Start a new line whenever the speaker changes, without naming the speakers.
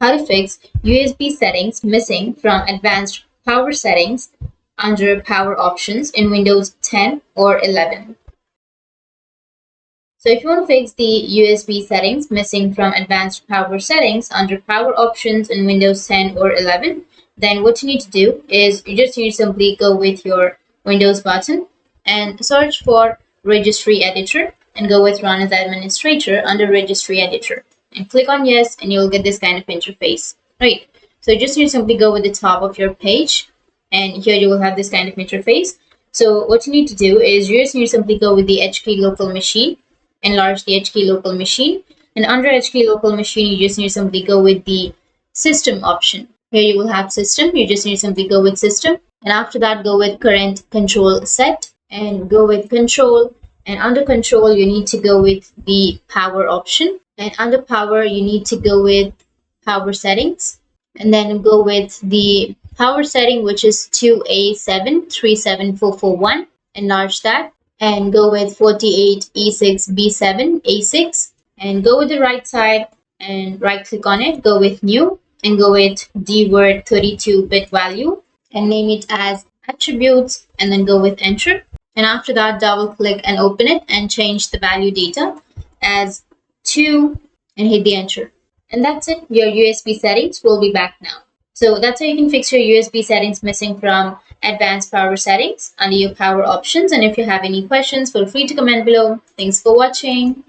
how to fix USB settings missing from advanced power settings under power options in Windows 10 or 11. So if you want to fix the USB settings missing from advanced power settings under power options in Windows 10 or 11, then what you need to do is you just need to simply go with your Windows button and search for Registry Editor and go with Run as Administrator under Registry Editor. And click on Yes and you'll get this kind of interface. Right. So you just need to simply go with the top of your page and here you will have this kind of interface. So what you need to do is you just need to simply go with the HK local machine, enlarge the HK local machine, and under HK local machine you just need to simply go with the system option. Here you will have system, you just need to simply go with system, and after that go with current control set and go with control, and under control you need to go with the power option, and under power you need to go with power settings and then go with the power setting which is 2A737441, enlarge that and go with 48E6B7A6 and go with the right side and right click on it, go with new and go with dword 32-bit value and name it as attributes and then go with enter, and after that double click and open it and change the value data as 2 and hit the enter, and that's it. Your USB settings will be back now. So that's how you can fix your USB settings missing from advanced power settings under your power options. And if you have any questions, feel free to comment below. Thanks for watching.